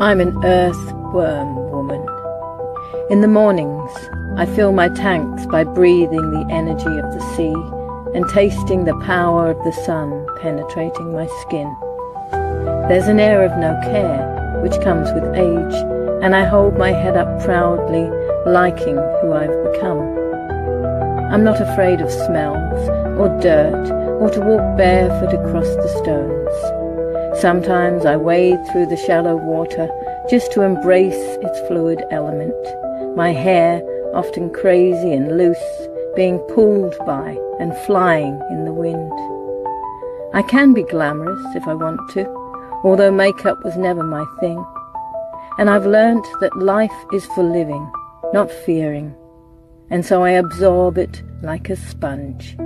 I'm an earthworm woman. In the mornings, I fill my tanks by breathing the energy of the sea and tasting the power of the sun penetrating my skin. There's an air of no care, which comes with age, and I hold my head up proudly, liking who I've become. I'm not afraid of smells, or dirt, or to walk barefoot across the stones. Sometimes I wade through the shallow water just to embrace its fluid element, my hair often crazy and loose, being pulled by and flying in the wind. I can be glamorous if I want to, although makeup was never my thing. And I've learnt that life is for living, not fearing, and so I absorb it like a sponge.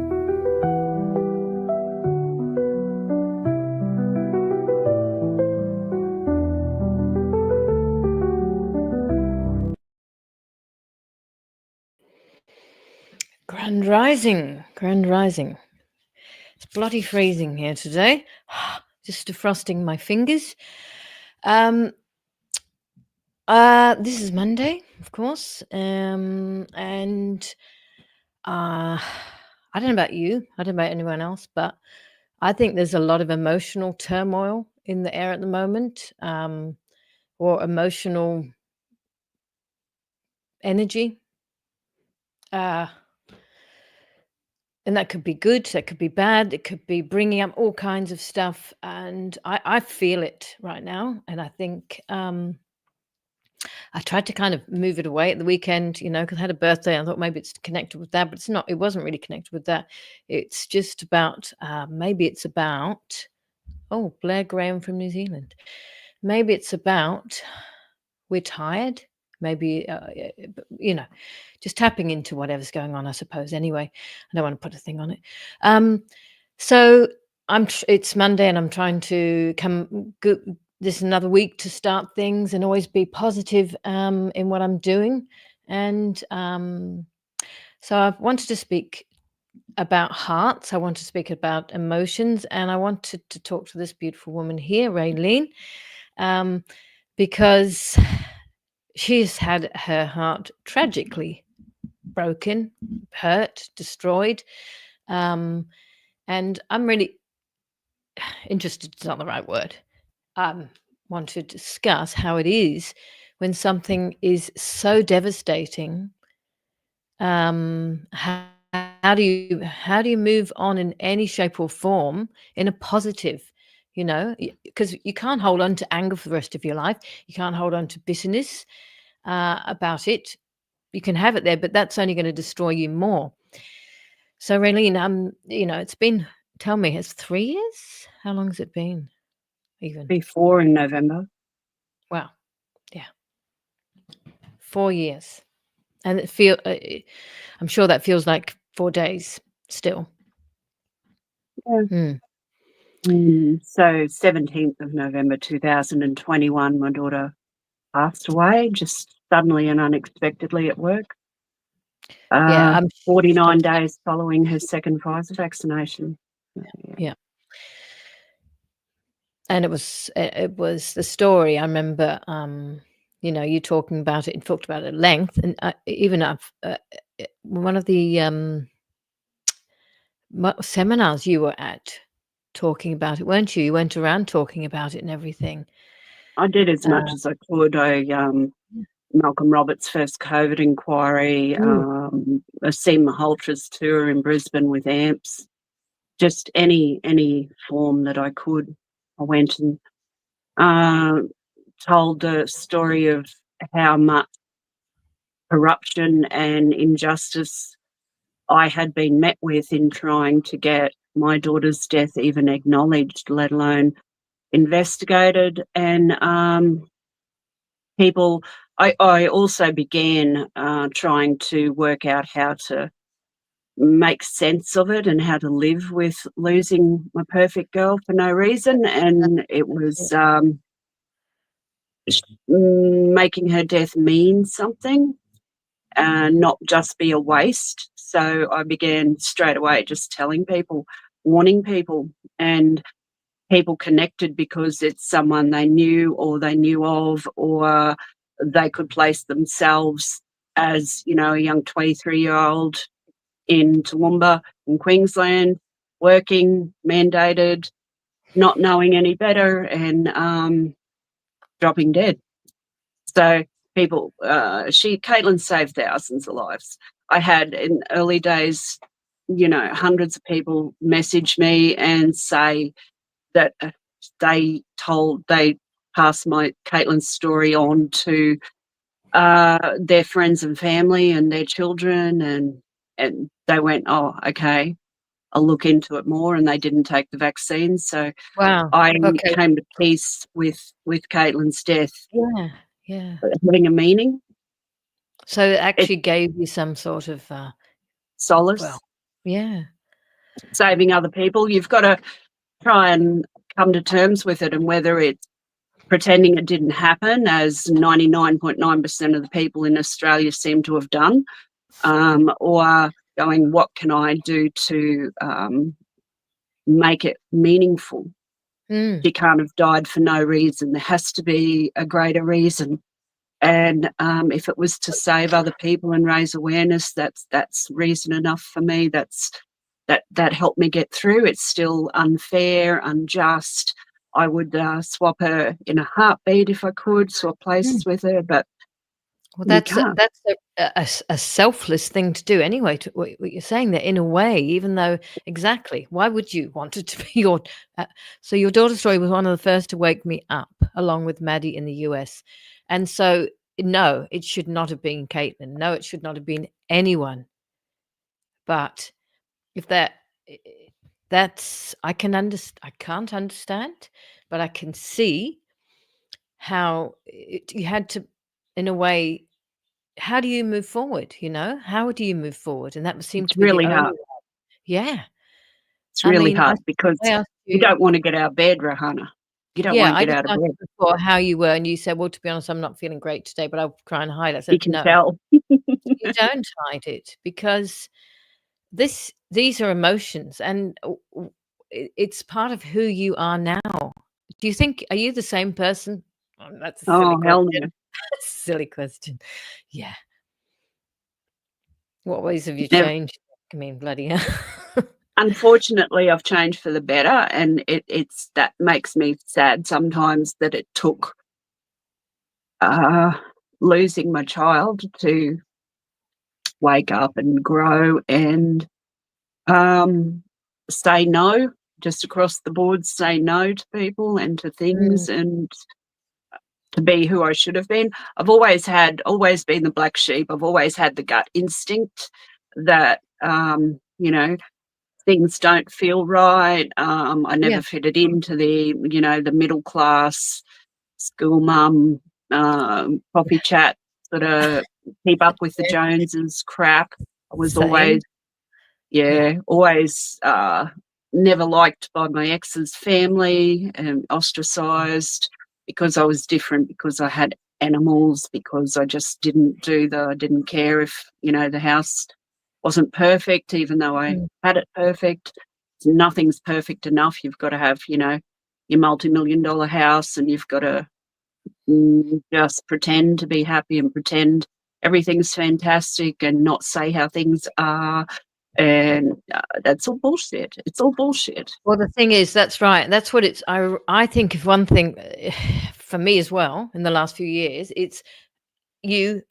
Grand rising, grand rising. It's bloody freezing here today. Just defrosting my fingers. This is Monday, of course, and I don't know about you, I don't know about anyone else, but I think there's a lot of emotional turmoil in the air at the moment, or emotional energy. And that could be good, that could be bad, it could be bringing up all kinds of stuff, and I feel it right now, and I think I tried to kind of move it away at the weekend, because I had a birthday. I thought maybe it's connected with that, but it's not. It wasn't really connected with that. It's just about, maybe it's about, oh, Blair Graham from New Zealand. Maybe it's about we're tired. Maybe, just tapping into whatever's going on, I suppose. Anyway, I don't want to put a thing on it. So it's Monday, and I'm trying to this is another week to start things and always be positive in what I'm doing. And so I wanted to speak about hearts. I want to speak about emotions, and I wanted to talk to this beautiful woman here, Raelene, because she's had her heart tragically broken, hurt, destroyed. And I'm really interested, it's not the right word. Want to discuss how it is when something is so devastating. How do you move on in any shape or form in a positive, because you can't hold on to anger for the rest of your life. You can't hold on to bitterness about it. You can have it there, but that's only going to destroy you more. So, Raelene, it's been, tell me, it's 3 years? How long has it been? Even before in November. Wow. Yeah. 4 years. And I'm sure that feels like 4 days still. Yeah. So 17th of November 2021, my daughter passed away just suddenly and unexpectedly at work. 49 days following her second Pfizer vaccination. Yeah. And it was the story. I remember, you talking about it and talked about it at length. And even one of the seminars you were at talking about it, weren't you? You went around talking about it and everything. I did as much as I could. Malcolm Roberts' first COVID inquiry, Asim Malhotra's tour in Brisbane with AMPS, just any form that I could. I went and told the story of how much corruption and injustice I had been met with in trying to get my daughter's death even acknowledged, let alone investigated. And I also began trying to work out how to make sense of it and how to live with losing my perfect girl for no reason. And it was making her death mean something and not just be a waste. So I began straight away just telling people, warning people, and people connected because it's someone they knew or they knew of, or they could place themselves as, you know, a young 23-year-old in Toowoomba in Queensland, working, mandated, not knowing any better, and dropping dead. So people, Caitlin saved thousands of lives. I had in early days, you know, hundreds of people message me and say that they passed my Caitlin's story on to their friends and family and their children, and they went, oh, okay, I'll look into it more, and they didn't take the vaccine. So Wow. I Okay. came to peace with Caitlin's death Yeah. having a meaning. So it It actually gave you some sort of, solace, well, yeah. saving other people. You've got to try and come to terms with it, and whether it's pretending it didn't happen, as 99.9% of the people in Australia seem to have done, or going, what can I do to make it meaningful? She can't have died for no reason. There has to be a greater reason. And if it was to save other people and raise awareness, that's reason enough for me. That helped me get through. It's still unfair, unjust. I would swap her in a heartbeat if I could, swap places with her, but Well, you that's can't. a selfless thing to do anyway, to what you're saying there, in a way, even though exactly, why would you want it to be your so your daughter's story was one of the first to wake me up, along with Maddie in the US. And so, no, it should not have been Caitlin. No, it should not have been anyone. But if that's I can't understand, but I can see how you had to, in a way, how do you move forward, you know? How do you move forward? And that seemed It's to be the really only hard. way. Yeah. It's I really mean, hard because I asked you you don't want to get out of bed, Rahana. You don't want yeah, to I get did out of ask bed. you before how you were, and you said, "Well, to be honest, I'm not feeling great today, but I'll try and hide." I You said, can "No, tell. you don't hide it because these are emotions, and it's part of who you are now." Do you think are you the same person? That's a silly Oh, hell question. no. Silly question. Yeah. What ways have you Never. changed? I mean, bloody hell. Unfortunately, I've changed for the better, and it's that makes me sad sometimes that it took uh, losing my child to wake up and grow and say no, just across the board, say no to people and to Mm, things, and to be who I should have been. I've always been the black sheep. I've always had the gut instinct that, you know, things don't feel right. I yeah, never fitted into the middle class school mum, coffee chat, sort of keep up with the same, Joneses crap. I was same. always, Yeah. yeah, always never liked by my ex's family and ostracized because I was different, because I had animals, because I just I didn't care if, the house wasn't perfect, even though I Mm, had it perfect. Nothing's perfect enough. You've got to have, your multi-million-dollar house, and you've got to just pretend to be happy and pretend everything's fantastic and not say how things are. And that's all bullshit. It's all bullshit. well, the thing is, that's right. That's what it's I think if one thing, for me as well, in the last few years, it's you're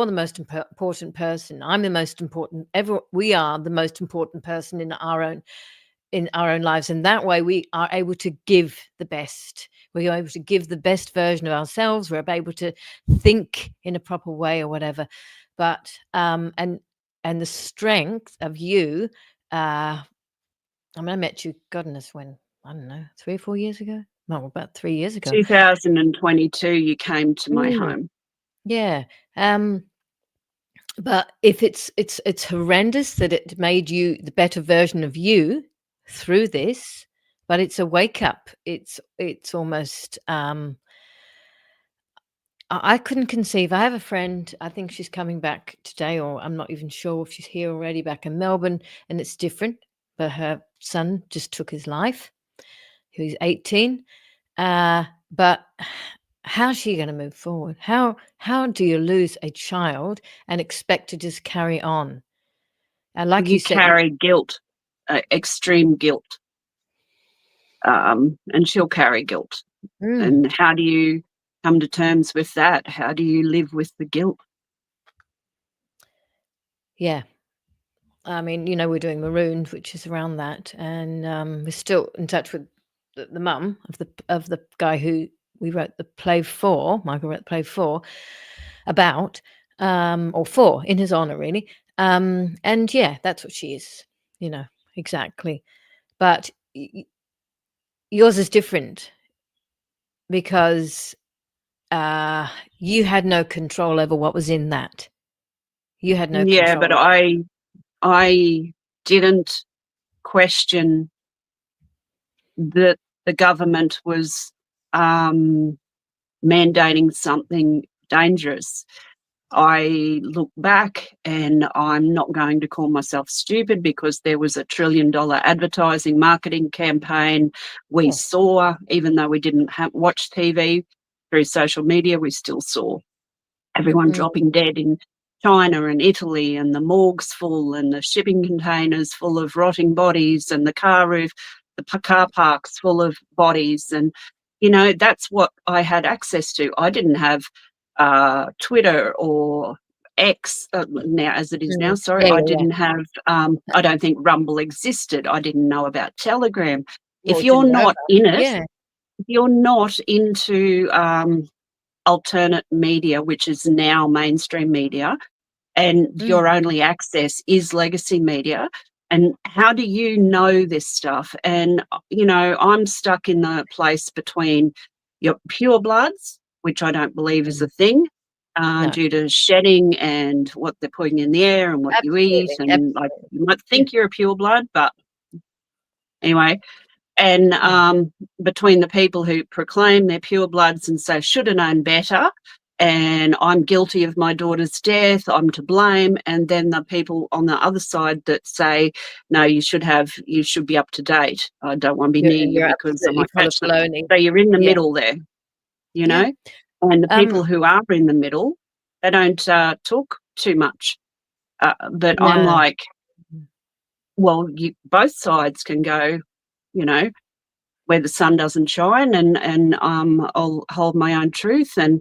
the most important person. I'm the most important we are the most important person in our own lives, and that way we are able to give the best. We are able to give the best version of ourselves. We're able to think in a proper way or whatever. But and the strength of you, I mean, I met you, goodness, when I don't know, 3 or 4 years ago. No, about 3 years ago. 2022, you came to my Mm, home. yeah. Um, But if it's horrendous that it made you the better version of you through this, but it's a wake up. It's almost I couldn't conceive. I have a friend, I think she's coming back today, or I'm not even sure if she's here already, back in Melbourne, and it's different. But her son just took his life. He was 18. But how's she going to move forward? How do you lose a child and expect to just carry on? And like you said, carry guilt, extreme guilt, and she'll carry guilt. And how do you come to terms with that? How do you live with the guilt? Yeah. I mean, we're doing Marooned, which is around that, and we're still in touch with the mum of the guy who we wrote the play for. Michael wrote the play for, about, or for, in his honor, really. And yeah, that's what she is, exactly. But yours is different because you had no control over what was in that. You had no control. Yeah, but I didn't question that the government was mandating something dangerous. I look back and I'm not going to call myself stupid because there was $1 trillion advertising marketing campaign. We saw, even though we didn't watch TV, through social media, we still saw everyone dropping dead in China and Italy, and the morgues full, and the shipping containers full of rotting bodies, and the car parks full of bodies. And, that's what I had access to. I didn't have Twitter or X now, as it is now. Sorry, I didn't have. I don't think Rumble existed. I didn't know about Telegram. If you're not in it, if you're not into alternate media, which is now mainstream media, and your only access is legacy media, and how do you know this stuff? And I'm stuck in the place between your pure bloods, which I don't believe is a thing, due to shedding and what they're putting in the air and what you eat, and like, you might think you're a pure blood, but anyway. And between the people who proclaim they're pure bloods and say, should have known better, and I'm guilty of my daughter's death, I'm to blame, and then the people on the other side that say, no, you should be up to date. I don't want to be near you because I might catch them. So you're in the middle there, and the people who are in the middle, they don't talk too much. But no. I'm like, well, both sides can go, where the sun doesn't shine, and I'll hold my own truth, and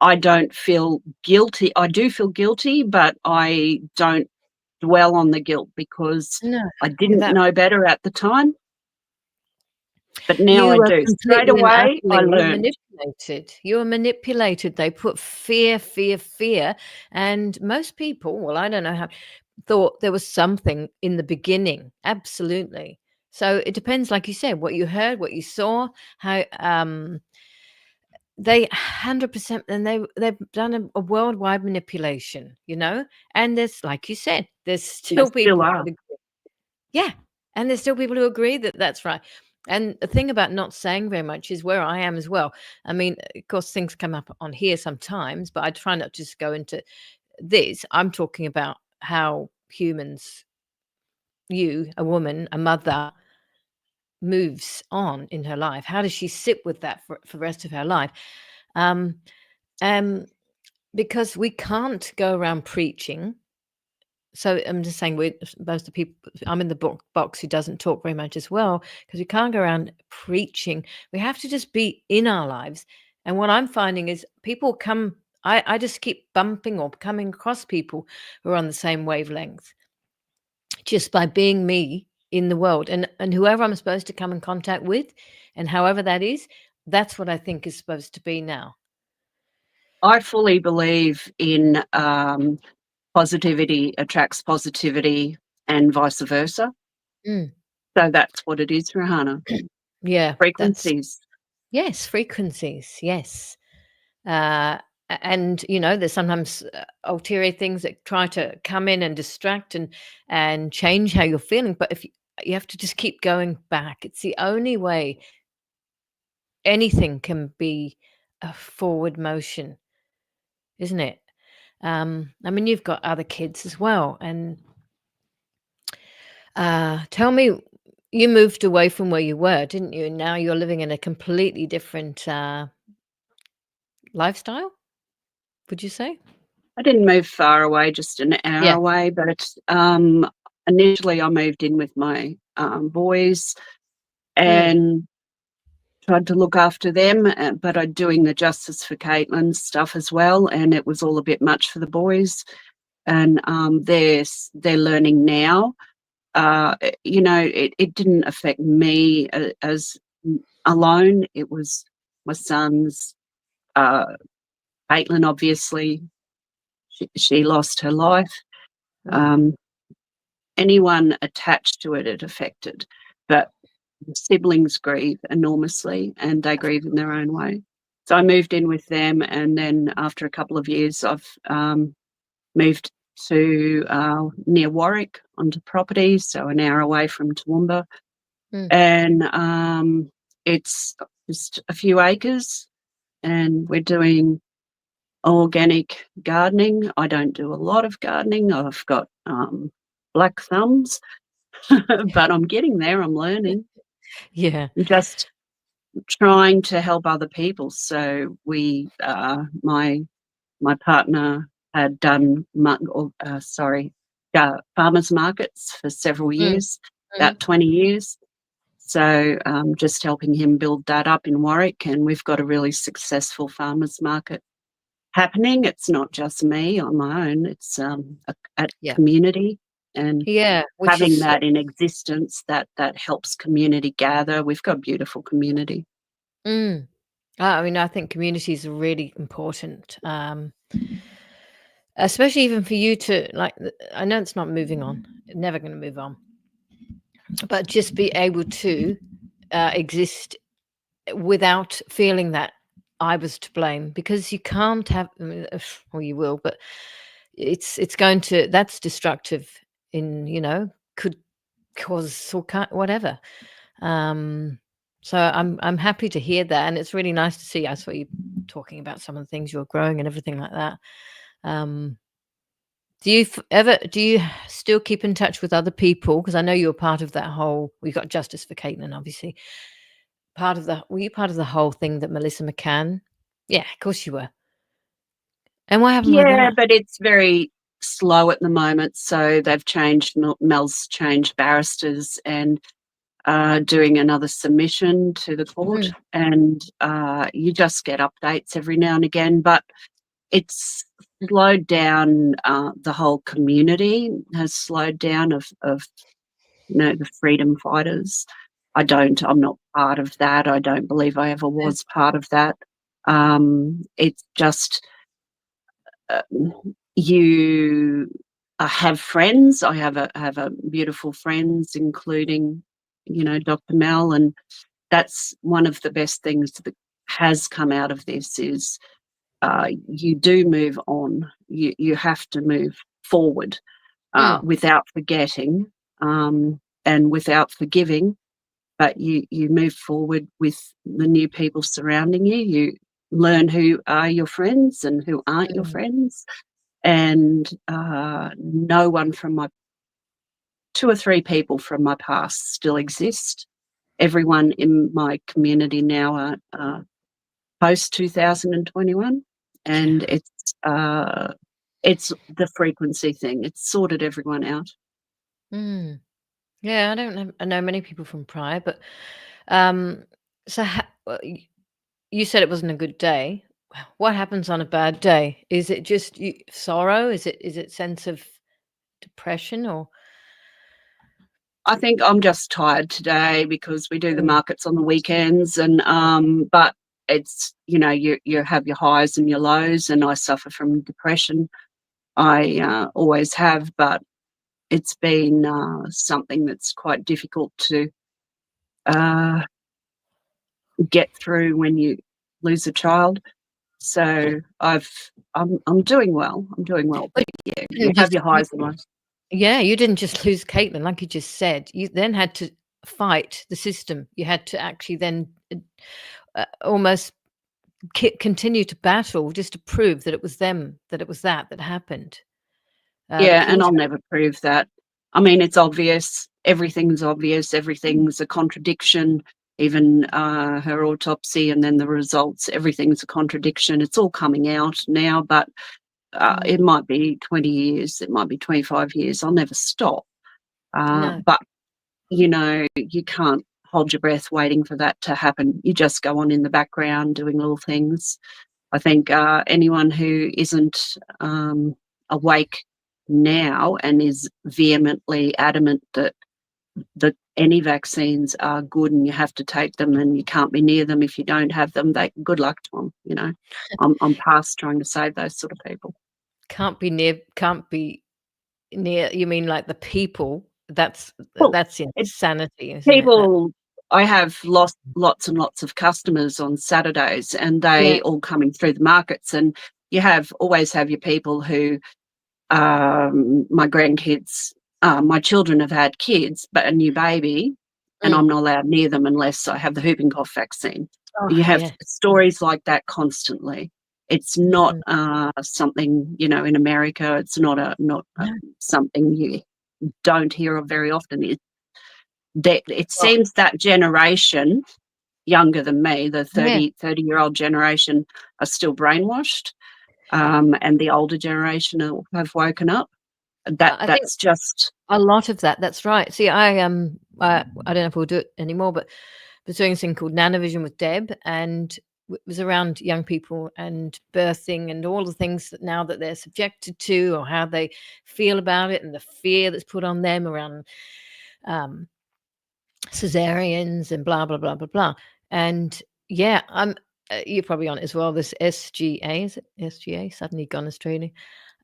I don't feel guilty. I do feel guilty, but I don't dwell on the guilt because I didn't know better at the time. But now I do. Straight away, I learned. You were manipulated. They put fear, and most people, well, I don't know how, thought there was something in the beginning. Absolutely. So it depends, like you said, what you heard, what you saw, how they 100%, and they've done a worldwide manipulation, and there's, like you said, there's still people who agree. Yeah, and there's still people who agree that that's right. And the thing about not saying very much is where I am as well. I mean, of course, things come up on here sometimes, but I try not to just go into this. I'm talking about how humans, you, a woman, a mother, moves on in her life. How does she sit with that for the rest of her life? Because we can't go around preaching. So I'm just saying, most of the people, I'm in the box who doesn't talk very much as well, because we can't go around preaching. We have to just be in our lives. And what I'm finding is people come, I just keep bumping or coming across people who are on the same wavelength just by being me in the world, and whoever I'm supposed to come in contact with, and however that is, that's what I think is supposed to be now. I fully believe in positivity attracts positivity and vice versa. So that's what it is, Rahana. Yeah. Frequencies. Yes, frequencies. Yes. and there's sometimes ulterior things that try to come in and distract and change how you're feeling, but if you have to just keep going back. It's the only way anything can be a forward motion, isn't it? I mean, you've got other kids as well, and tell me, you moved away from where you were, didn't you? And now you're living in a completely different lifestyle, would you say? I didn't move far away, just an hour Yeah. away, but initially I moved in with my boys Mm, and tried to look after them, but I'm doing the Justice for Caitlin stuff as well, and it was all a bit much for the boys. And they're learning now. It didn't affect me as alone. It was my son's. Caitlin, obviously, she lost her life. mm, Um, Anyone attached to it, it affected. But siblings grieve enormously, and they grieve in their own way. So I moved in with them, and then after a couple of years, I've moved to near Warwick onto property, so an hour away from Toowoomba, mm. and it's just a few acres, and we're doing organic gardening. I don't do a lot of gardening. I've got black thumbs, but I'm getting there. I'm learning. Yeah. I'm just trying to help other people. So my partner had done farmers markets for several Mm, years, mhm. about 20 years. So just helping him build that up in Warwick, and we've got a really successful farmers market happening. It's not just me on my own. It's at Yeah. community, and Yeah, which having is that in existence that helps community gather. We've got a beautiful community. mm. I mean, I think communities are really important, especially even for you to like. I know it's not moving on, never going to move on, but just be able to exist without feeling that I was to blame, because you can't have. I mean, or you will, but it's going to that's destructive. Could cause whatever. Um, so I'm happy to hear that, and it's really nice to see. I saw you talking about some of the things you're growing and everything like that. Um, do you still keep in touch with other people? Because I know you're part of that whole. We got Justice for Caitlin, obviously. Were you part of the whole thing that Melissa McCann? Yeah, of course you were. And what happened with Yeah, that? but it's very slow at the moment. So they've changed. Mel's changed barristers and doing another submission to the court, Mm, and you just get updates every now and again. But it's slowed down. The whole community has slowed down of the freedom fighters. I'm not part of that. I don't believe I ever yeah, was part of that. It's just uh, you have friends. I have a beautiful friends, including Dr. Mel, and that's one of the best things that has come out of this is you do move on. You have to move forward mm, without forgetting and without forgiving, but you move forward with the new people surrounding you. You learn who are your friends and who aren't your mm, friends, and no one from my two or three people from my past still exist. Everyone in my community now are post 2021, and yeah. it's the frequency thing. It's sorted everyone out. Mm. Yeah, I know many people from prior, but um, so you said it wasn't a good day. What happens on a bad day? Is it just sorrow? Is it sense of depression or? I think I'm just tired today because we do the Mm, markets on the weekends, and but it's you have your highs and your lows, and I suffer from depression. I always have, but it's been something that's quite difficult to uh, get through when you lose a child. So I'm doing well. I'm doing well. But yeah, you didn't have just your highs and lows. Yeah, you didn't just lose Caitlin, like you just said. You then had to fight the system. You had to actually then almost continue to battle just to prove that it was them, that it was that happened. That Yeah, and killed I'll her. never prove that. I mean, it's obvious. Everything's obvious. Everything's a contradiction. Even her autopsy and then the results, everything's a contradiction. It's all coming out now, but it might be 20 years, it might be 25 years. I'll never stop. No. But, you know, you can't hold your breath waiting for that to happen. You just go on in the background doing little things. I think anyone who isn't awake now and is vehemently adamant that any vaccines are good and you have to take them and you can't be near them if you don't have them, good luck to them. You know, I'm past trying to save those sort of people. Can't be near, you mean like the people? That's Well, insanity, isn't it? people, I have lost lots and lots of customers on Saturdays, and Yeah. they all coming through the markets, and you always have your people who my grandkids, my children have had kids, but a new baby, and I'm not allowed near them unless I have the whooping cough vaccine. Oh, You have yeah. stories like that constantly. It's not something, you know, in America. It's not something you don't hear of very often. It Well, seems that generation younger than me, the yeah. 30-year-old generation, are still brainwashed, and the older generation have woken up. I think That's just a lot of that, that's right. See, I don't know if we'll do it anymore, but was doing this thing called Nanovision with Deb, and it was around young people and birthing and all the things that now that they're subjected to or how they feel about it and the fear that's put on them around cesareans and blah, blah, blah, blah, blah. And yeah, you're probably on it as well, this SGA, is it SGA? Suddenly gone Australia.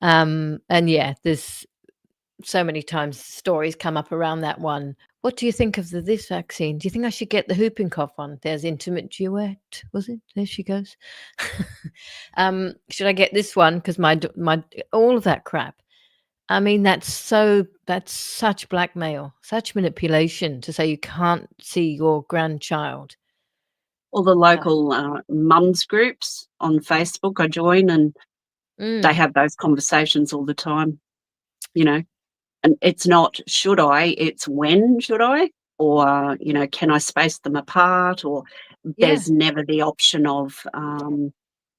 And yeah, there's so many times stories come up around that one. What do you think of this vaccine? Do you think I should get the whooping cough one? There's intimate duet, was it? There she goes. Should I get this one? Because my all of that crap. I mean, that's such blackmail, such manipulation to say you can't see your grandchild. all the local mums groups on Facebook I join, and they have those conversations all the time, you know. And it's not should I, it's when should I, or you know, can I space them apart, or Yeah. there's never the option of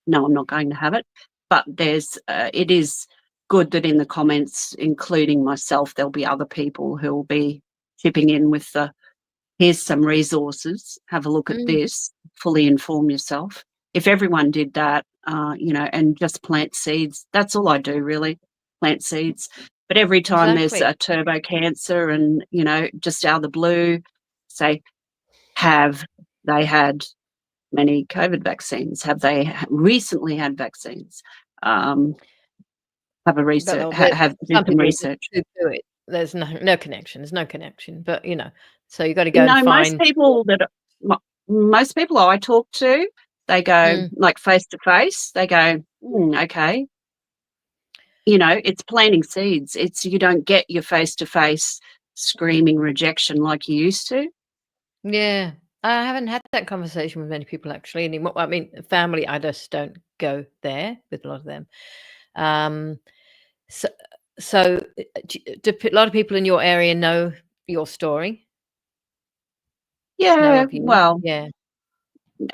no, I'm not going to have it. But it is good that in the comments, including myself, there'll be other people who will be chipping in with here's some resources, have a look at this, fully inform yourself. If everyone did that, you know, and just plant seeds, that's all I do really, plant seeds. But every time there's Exactly. a turbo cancer and, you know, just out of the blue, say, have they had many COVID vaccines? Have they recently had vaccines? Have a But research, well, do some some people just research. do it. There's no connection. There's no connection. But you know, so you got to go and No, find. most people I talk to, they go like face to face. They go, okay, you know, it's planting seeds. You don't get your face to face screaming rejection like you used to. Yeah, I haven't had that conversation with many people actually anymore. I mean, family, I just don't go there with a lot of them. Um, so, do a lot of people in your area know your story? Know Yeah, of you? well, Yeah,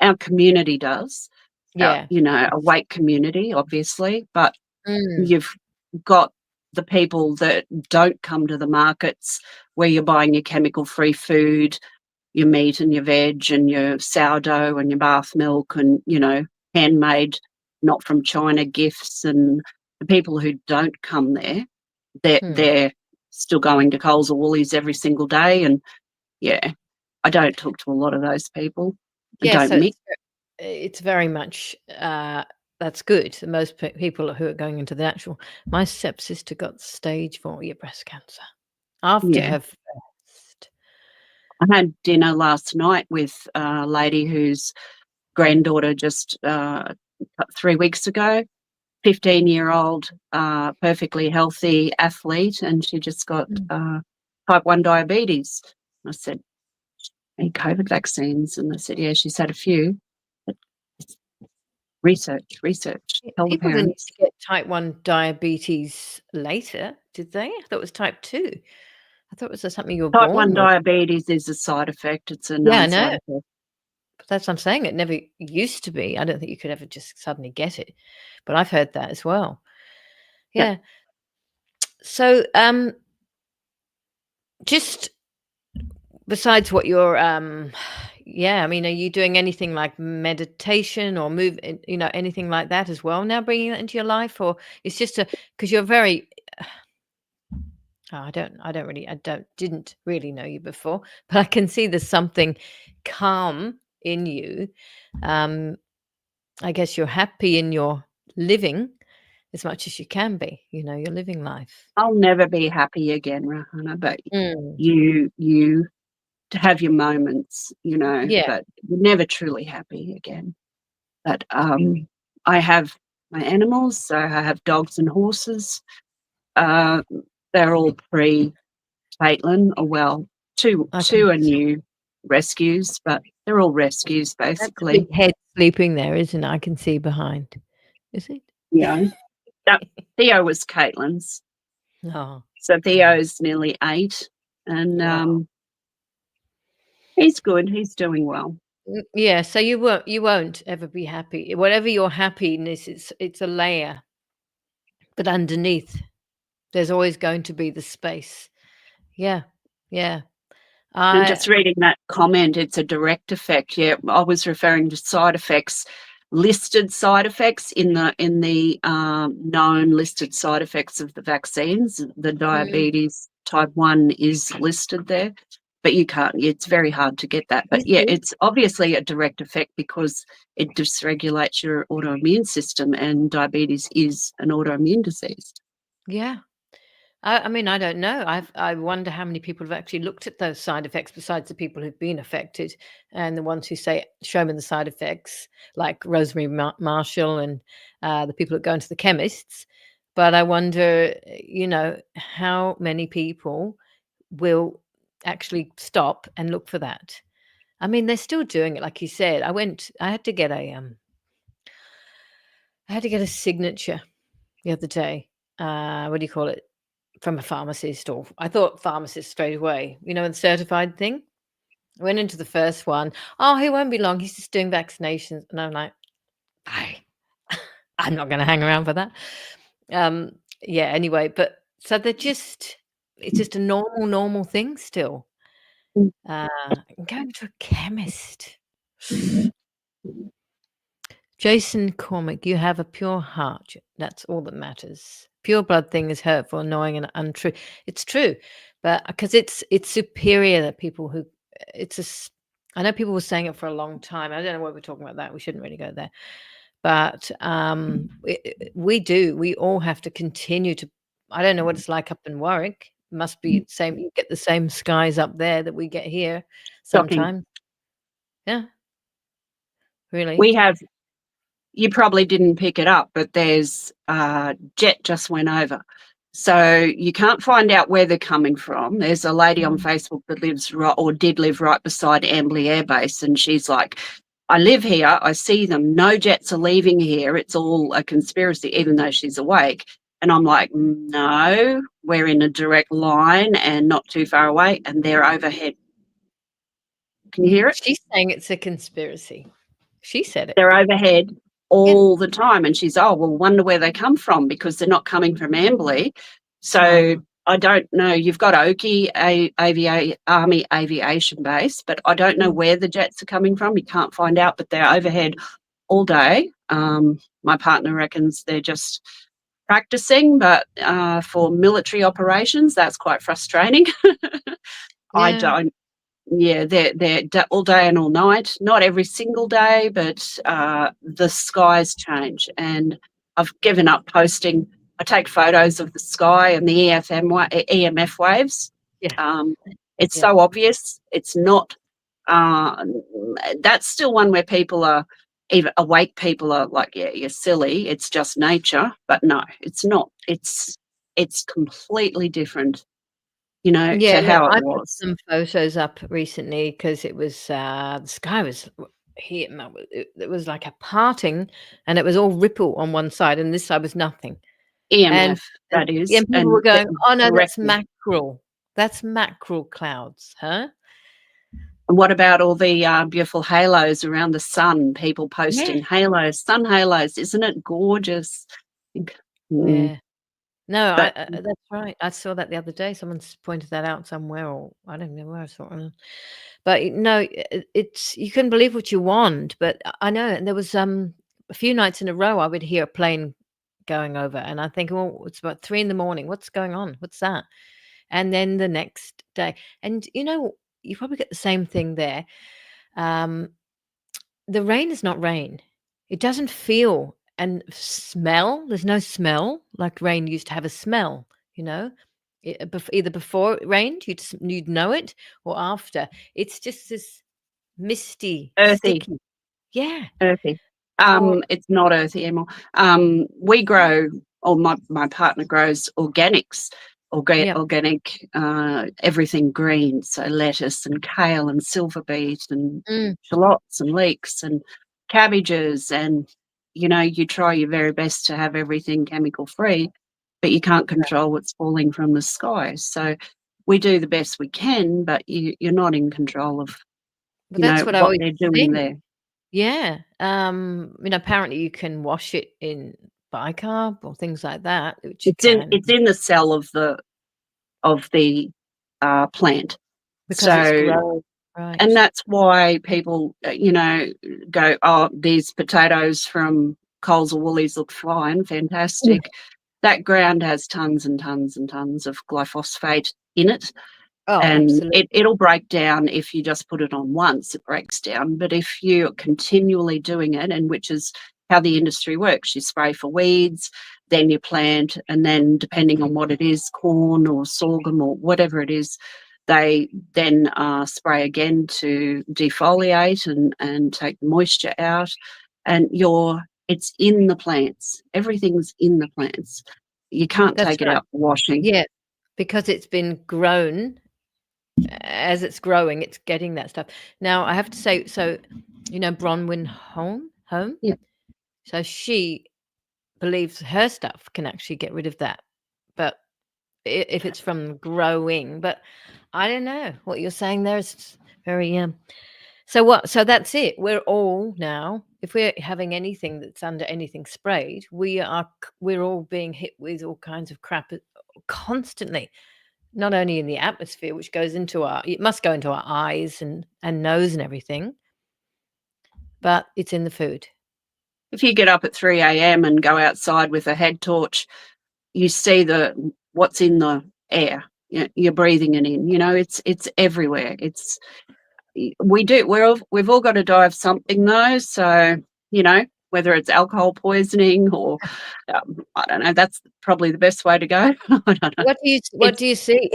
our community does. yeah. You know, a weight community, obviously, but Mm, you've got the people that don't come to the markets where you're buying your chemical-free food, your meat and your veg and your sourdough and your bath milk and, you know, handmade, not from China gifts. And the people who don't come there, they're still going to Coles or Woolies every single day. And yeah, I don't talk to a lot of those people. I yeah. don't So mix. it's very much that's good. Most people who are going into the actual. My stepsister got stage 4 breast cancer after Yeah. her first. I had dinner last night with a lady whose granddaughter just 3 weeks ago. 15-year-old, perfectly healthy athlete, and she just got type 1 diabetes. I said, any COVID vaccines? And they said, yeah, she's had a few. But research, tell the People didn't parents. get type 1 diabetes later, did they? I thought it was type 2. I thought it was something you were Type 1 born with. diabetes is a side effect. It's a Yeah, I known side know. effect. But that's what I'm saying. It never used to be. I don't think you could ever just suddenly get it. But I've heard that as well. Yeah. So, just besides what you're, yeah, I mean, are you doing anything like meditation or anything like that as well now, bringing that into your life? Or it's just because you're very, I didn't really know you before, but I can see there's something calm in you. I guess you're happy in your living as much as you can be, you're living life. I'll never be happy again, Rahana, but Mm. you have your moments, Yeah. but you're never truly happy again. But I have my animals, so I have dogs and horses. They're all pre-Caitlin, or well, two are new rescues, but they're all rescues That's a basically. big head sleeping there, isn't it? I can see behind. Is it? Yeah. Theo was Caitlin's. Oh. So Theo's nearly 8, and Wow. he's good. He's doing well. Yeah, so you won't ever be happy. Whatever your happiness is, it's a layer, but underneath there's always going to be the space. Yeah. Yeah. And just reading that comment, it's a direct effect. Yeah, I was referring to side effects, listed side effects in the known listed side effects of the vaccines. The diabetes type 1 is listed there, but you can't. It's very hard to get that. But yeah, it's obviously a direct effect because it dysregulates your autoimmune system, and diabetes is an autoimmune disease. Yeah. I mean, I don't know. I wonder how many people have actually looked at those side effects besides the people who've been affected and the ones who say, show me the side effects, like Rosemary Marshall and the people that go into the chemists. But I wonder, how many people will actually stop and look for that. I mean, they're still doing it, like you said. I had to get a signature the other day. What do you call it? From a pharmacist, or I thought pharmacist straight away, the certified thing. I went into the first one. Oh, he won't be long. He's just doing vaccinations. And I'm like, I'm not going to hang around for that. Yeah, anyway, but so it's just a normal thing still. Going to a chemist. Jason Cormick, you have a pure heart. That's all that matters. Pure blood thing is hurtful, annoying, and untrue. It's true, but because it's superior that people who I know people were saying it for a long time. I don't know why we're talking about that. We shouldn't really go there, but we all have to continue to. I don't know what it's like up in Warwick. It must be the same. You get the same skies up there that we get here sometimes. Yeah, really. We have. You probably didn't pick it up, but there's jet just went over. So you can't find out where they're coming from. There's a lady on Facebook that did live right beside Ambley Air Base, and she's like, I live here, I see them, no jets are leaving here, it's all a conspiracy, even though she's awake. And I'm like, no, we're in a direct line and not too far away, and they're overhead. Can you hear it? She's saying it's a conspiracy. She said it. They're overhead all the time. And she's, wonder where they come from, because they're not coming from Ambley. So I don't know. You've got Oakey, Army Aviation Base, but I don't know where the jets are coming from. You can't find out, but they're overhead all day. My partner reckons they're just practicing, but for military operations, that's quite frustrating. I don't. Yeah, they're all day and all night. Not every single day, but the skies change. And I've given up posting. I take photos of the sky and the EMF waves. Yeah. It's so obvious. It's not. That's still one where people are even awake people are like, yeah, you're silly. It's just nature. But no, it's not. It's completely different, Yeah, to no, how it I put was. some photos up recently because it was the sky was here. No, it was like a parting, and it was all ripple on one side, and this side was nothing. And EMF, and that yeah, is, and people were and going, "Oh no, that's directly. mackerel. That's mackerel clouds, huh?" And what about all the beautiful halos around the sun? People Yeah, posting halos, sun halos. Isn't it gorgeous? Mm, yeah. No, but that's right. I saw that the other day. Someone's pointed that out somewhere, or I don't know where I saw it. But no, it's you can believe what you want. But I know, and there was a few nights in a row I would hear a plane going over, and I think, well, it's about 3 in the morning. What's going on? What's that? And then the next day, and you probably get the same thing there. Um, the rain is not rain. It doesn't feel and smell. There's no smell like rain used to have a smell, you know? Either before it rained, you'd know it, or after. It's just this misty, earthy, sticky. Yeah. earthy. Or It's not earthy anymore. We grow, or my partner grows organics, yeah. organic, everything green. So lettuce and kale and silver beet and Mm, shallots and leeks and cabbages, and you try your very best to have everything chemical free, but you can't control what's falling from the sky. So we do the best we can, but you're not in control of but that's what I what always they're doing think. there. Yeah. Apparently you can wash it in bicarb or things like that, which you can It's in the cell of the plant. because it's So, grown. and Right. that's why people, go, oh, these potatoes from Coles or Woolies look fine, Mm. fantastic. That ground has tons and tons and tons of glyphosate in it. Oh, And absolutely. it'll break down if you just put it on once, it breaks down. But if you're continually doing it, and which is how the industry works, you spray for weeds, then you plant, and then depending on what it is, corn or sorghum or whatever it is, they then spray again to defoliate and take the moisture out. And it's in the plants. Everything's in the plants. You can't That's take it right. out for washing. Yeah, because it's been grown. As it's growing, it's getting that stuff. Now, I have to say, so, Bronwyn Home? Yeah. So she believes her stuff can actually get rid of that, but if it's from growing, but I don't know. What you're saying there is very, so that's it. We're all now, if we're having anything that's under anything sprayed, we're all being hit with all kinds of crap constantly. Not only in the atmosphere, which goes into it must go into our eyes and nose and everything, but it's in the food. If you get up at 3 a.m. and go outside with a head torch, you see what's in the air. You're breathing it in. It's everywhere. We've all got to die of something though. So whether it's alcohol poisoning or I don't know. That's probably the best way to go. I don't know. What It's do you see?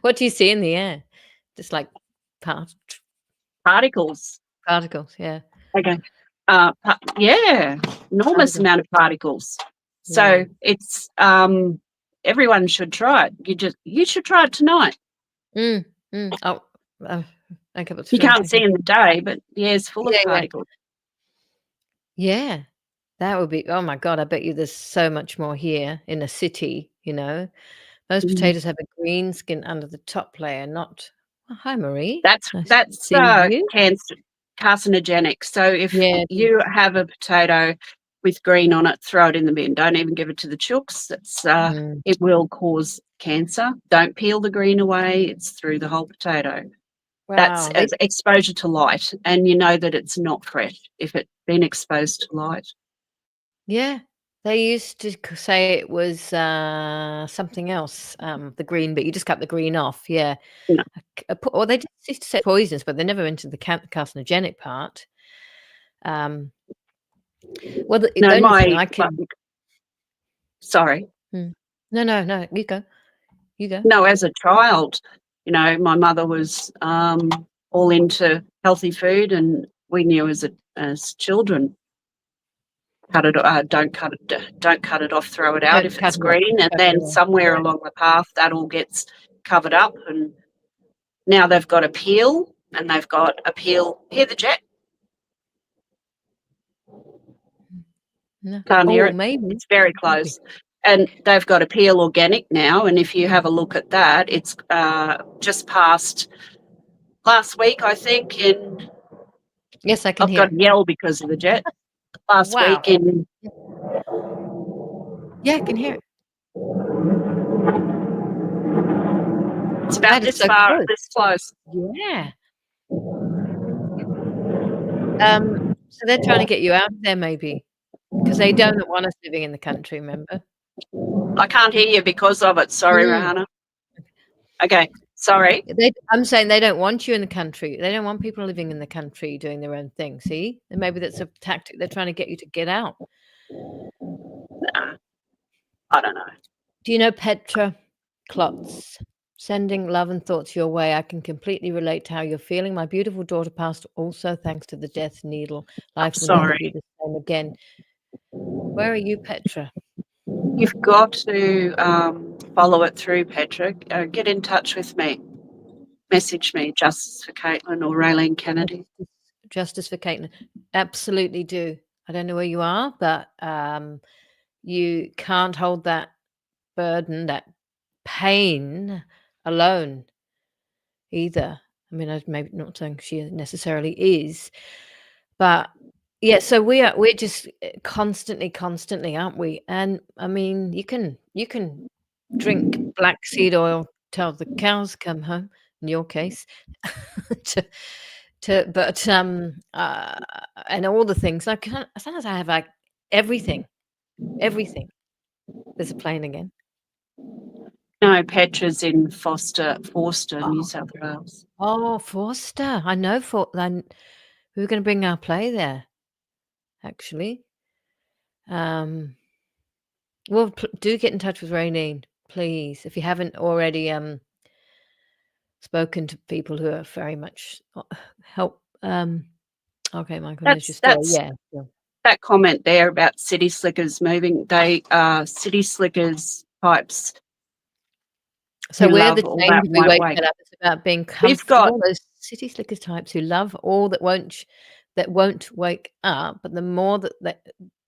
What do you see in the air? Just like part particles. particles, yeah, Okay. Yeah, enormous particles, amount of particles. yeah. So it's everyone should try it. You should try it tonight. Mm, oh, uh, okay, what's You wrong? can't see in the day, but the air's full of Yeah, yeah. particles. Yeah, that would be oh my god, I bet you there's so much more here in a city, you know? Most Mm. potatoes have a green skin under the top layer, not oh, hi, Marie. That's Nice to that's see you. carcinogenic. So if Yeah, it you is. have a potato with green on it, throw it in the bin. Don't even give it to the chooks. Mm. It will cause cancer. Don't peel the green away. It's through the whole potato. That's Wow, they as exposure to light, and you know that it's not fresh if it's been exposed to light. yeah, they used to say it was, something else, the green but you just cut the green off, yeah. You know. Or they just used to say poisonous, but they never went into the carcinogenic part. Um, well, the No, only thing I can sorry. mm. No, no, no, you go, you go. No, as a child, my mother was all into healthy food, and we knew as a as children. Cut it. Don't cut it off. Throw it out Don't if cut it's it off. green, and Cut it then off. somewhere along the path that all gets covered up. And now they've got a peel, and they've got a peel. Hear the jet? No. Can't hear Oh, it. maybe. It's very close. And they've got a peel organic now. And if you have a look at that, it's just past last week, I think. Yes, I can I've hear got to it. yell because of the jet. Last Wow. week in. Yeah, I can hear it. It's about That is this so far, close. this close. Yeah. So they're trying to get you out of there, maybe, because they don't want us living in the country. Remember? I can't hear you because of it. Sorry, Rahana. Okay, sorry. I'm saying they don't want you in the country. They don't want people living in the country doing their own thing. See, and maybe that's a tactic. They're trying to get you to get out. Nah, I don't know. Do you know Petra Klotz? Sending love and thoughts your way. I can completely relate to how you're feeling. My beautiful daughter passed also thanks to the death needle. Life will never be the same again. Where are you, Petra? You've got to follow it through, Petra. Get in touch with me. Message me, Justice for Caitlin or Raelene Kennedy. Justice for Caitlin. Absolutely do. I don't know where you are, but you can't hold that burden, that pain alone either. I mean, I'm maybe not saying she necessarily is, but yeah. So we're just constantly, aren't we? And I mean, you can drink black seed oil till the cows come home. In your case, but and all the things. Like sometimes I have like everything. There's a plane again. No, Petra's in Forster, New South Wales. Oh, Forster. I know we were going to bring our play there, actually. Well, do get in touch with Raelene, please, if you haven't already spoken to people who are very much help. Okay, Michael, there's your story. Yeah. That comment there about city slickers moving, they are city slickers types. So we're the change we wake it up. It's about being comfortable. Those city slickers types who love all that won't wake up, but the more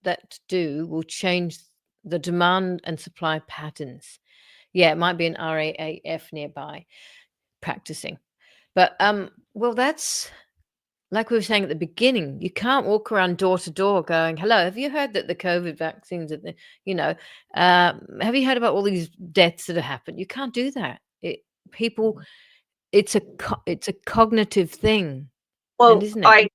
that do will change the demand and supply patterns. Yeah, it might be an RAAF nearby practicing. But well, that's like we were saying at the beginning, you can't walk around door to door going, hello, have you heard that the COVID vaccines, have you heard about all these deaths that have happened? You can't do that. It's a cognitive thing. Well, isn't it?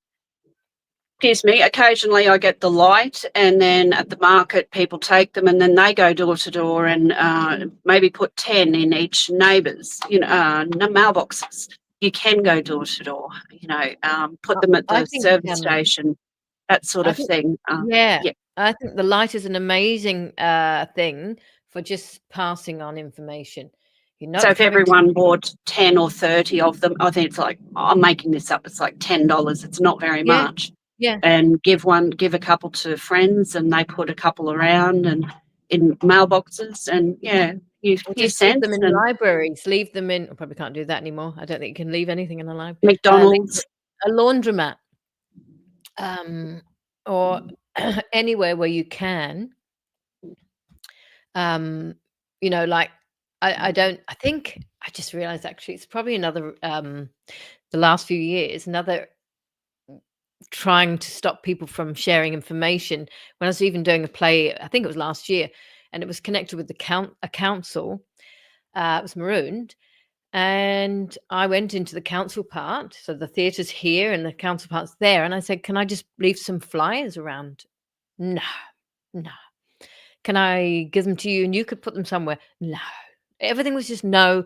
Excuse me, occasionally I get the light, and then at the market people take them and then they go door to door and maybe put 10 in each neighbour's, mailboxes. You can go door to door, put them at the service station, that sort of thing. Yeah, I think the light is an amazing thing for just passing on information. So if everyone bought 10 or 30 of them, I think it's like, I'm making this up, it's like $10. It's not very much. Yeah. And give a couple to friends, and they put a couple around and in mailboxes, and just leave them in libraries. Leave them in. I probably can't do that anymore. I don't think you can leave anything in a library. McDonald's, a laundromat, or anywhere where you can. Like I don't. I think I just realized actually it's probably another. The last few years, another trying to stop people from sharing information. When I was even doing a play, I think it was last year, and it was connected with a council. It was Marooned, and I went into the council part. So the theatre's here and the council part's there. And I said, can I just leave some flyers around? No. Can I give them to you and you could put them somewhere? No. Everything was just no.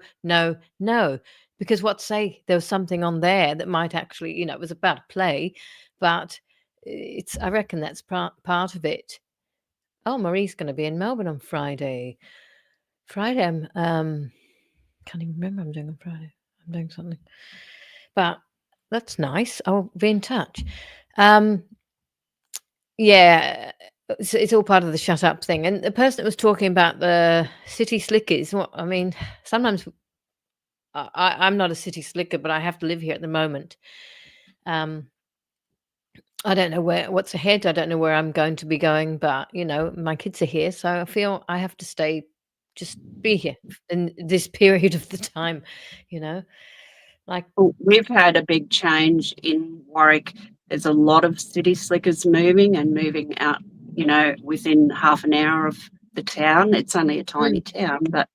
Because there was something on there that might actually, it was about a play, but I reckon that's part of it. Oh, Marie's going to be in Melbourne on Friday. Friday, can't even remember I'm doing on Friday. I'm doing something. But that's nice. I'll be in touch. Yeah, it's all part of the shut up thing. And the person that was talking about the city slickers, what I mean, sometimes I'm not a city slicker, but I have to live here at the moment. Um, I don't know what's ahead. I don't know where I'm going to be going, but my kids are here, so I feel I have to just be here in this period of the time. You know, like Well, we've had a big change in Warwick. There's a lot of city slickers moving out, within half an hour of the town. It's only a tiny town, but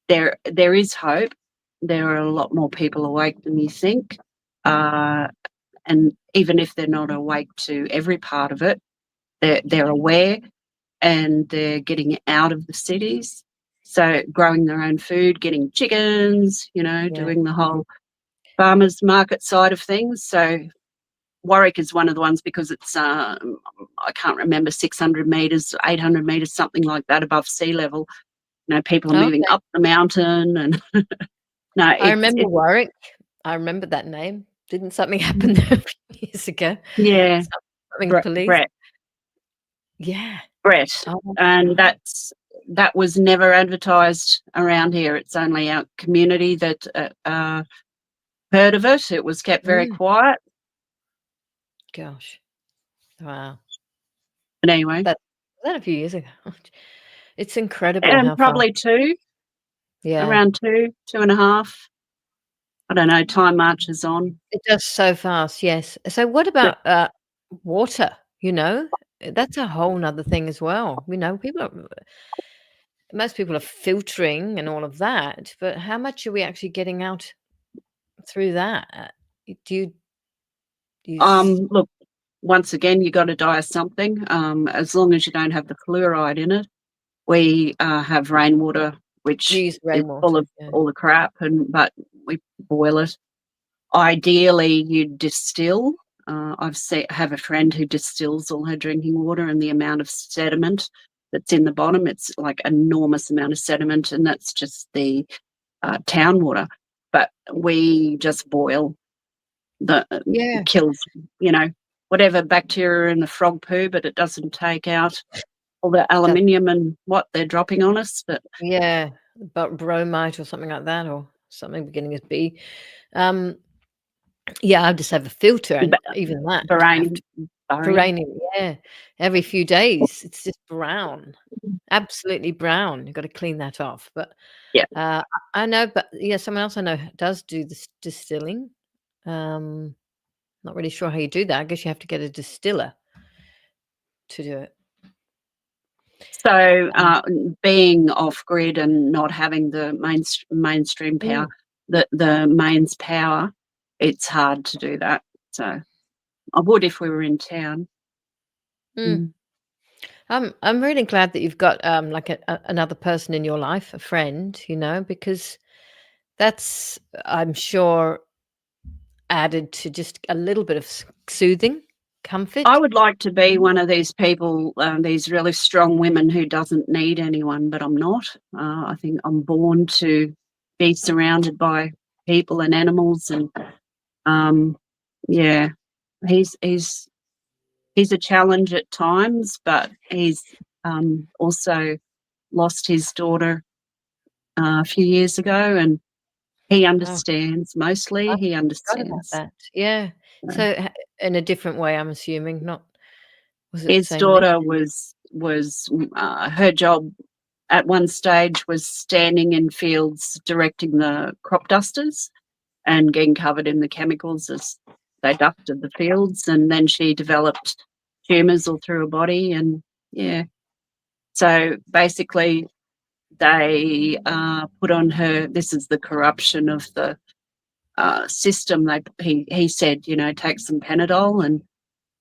there is hope. There are a lot more people awake than you think. And even if they're not awake to every part of it, they're aware and they're getting out of the cities. So growing their own food, getting chickens, yeah, doing the whole farmers market side of things. So Warwick is one of the ones because it's, I can't remember, 600 metres, 800 metres, something like that above sea level. People are moving okay. up the mountain and no, I it's, remember Warwick. I remember that name. Didn't something happen there a few years ago? yeah, Something police. Brett. Yeah. Brett, Oh, and that was never advertised around here. It's only our community that heard of it. It was kept very quiet. gosh. Wow. But anyway, That a few years ago. It's incredible and how far. probably Yeah. around 2.5. I don't know. Time marches on. It does so fast, yes. So what But about, water, you know? That's a whole 'nother thing as well. Most people are filtering and all of that, but how much are we actually getting out through that? Do you use look, once again, you got to die of something. As long as you don't have the fluoride in it, we have rainwater, you which use is full rainwater? of Yeah. all the crap, but we boil it. Ideally, you distill. Have a friend who distills all her drinking water, and the amount of sediment that's in the bottom, it's like enormous amount of sediment, and that's just the town water. But we just boil the Yeah. kills, whatever bacteria in the frog poo, but it doesn't take out all the Does aluminium and what they're dropping on us. But yeah, but bromite or something like that or something beginning with B. Um, yeah, I just have a filter and even that I have barium, to Uranium, yeah. Every few days, it's just brown, absolutely brown. You've got to clean that off. But yeah. I know, but yeah, someone else I know does do this distilling. Not really sure how you do that. I guess you have to get a distiller to do it. So, Um, being off grid and not having the mainstream mm, power, the mains power, it's hard to do that. So, I would if we were in town. mm. Mm. I'm really glad that you've got like another person in your life, a friend, because that's I'm sure added to just a little bit of soothing, I comfort. would like to be one of these people, these really strong women who doesn't need anyone, but I'm not. I think I'm born to be surrounded by people and animals, and yeah, he's a challenge at times, but he's also lost his daughter a few years ago, and he Oh, understands. Mostly, I he forgot about understands. that. Yeah. Uh, So, in a different way, I'm assuming, not was it his same thing? daughter was her job at one stage was standing in fields directing the crop dusters and getting covered in the chemicals as they dusted the fields, and then she developed tumours all through her body, and yeah. So basically, they put on her. This is the corruption of the system. He said, take some Panadol, and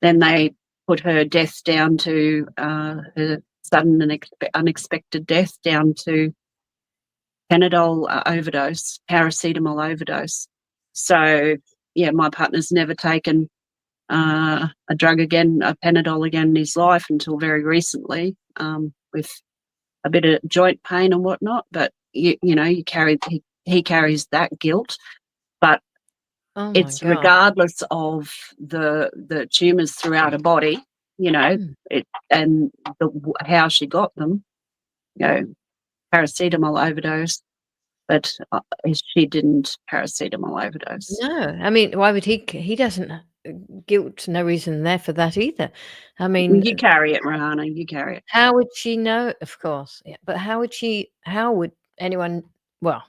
then they put her death down to her sudden and unexpected death down to Panadol overdose, paracetamol overdose. So yeah, my partner's never taken a drug again, a Panadol again in his life until very recently, with a bit of joint pain and whatnot. But you carry he carries that guilt, but Oh my it's god. regardless of the tumours throughout her body. you know, and how she got them, paracetamol overdose, but she didn't paracetamol overdose. No, I mean, why would he doesn't guilt, no reason there for that either. I mean, You carry it, Rahana, you carry it. how would she know? Of course, yeah, but how would anyone, well,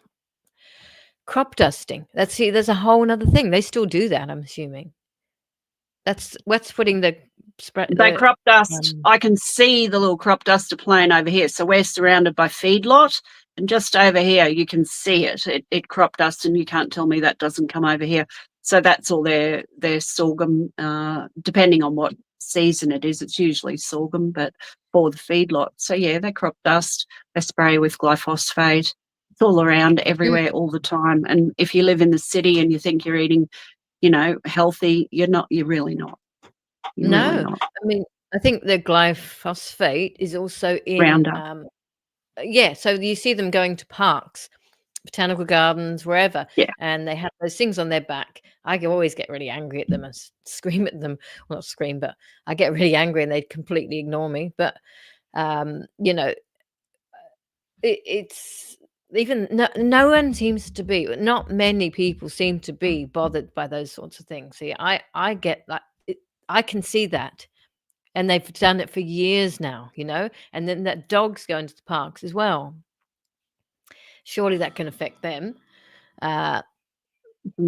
crop dusting. There's a whole other thing. They still do that, I'm assuming. That's what's putting the spread. They crop dust. I can see the little crop duster plane over here. So we're surrounded by feedlot, and just over here you can see it. It crop dust, and you can't tell me that doesn't come over here. So that's all their sorghum, depending on what season it is. It's usually sorghum, but for the feedlot. So yeah, they crop dust. They spray with glyphosate. It's all around everywhere all the time. And if you live in the city and you think you're eating, healthy, you're not. You're really not. No, really not. I mean, I think the glyphosate is also in Roundup. Yeah, so you see them going to parks, botanical gardens, wherever, Yeah. and they have those things on their back. I always get really angry at them and scream at them. Well, not scream, but I get really angry and they completely ignore me. But it's even no one seems to be. Not many people seem to be bothered by those sorts of things. See, I get that. I can see that. And they've done it for years now, and then that dogs go into the parks as well. Surely that can affect them.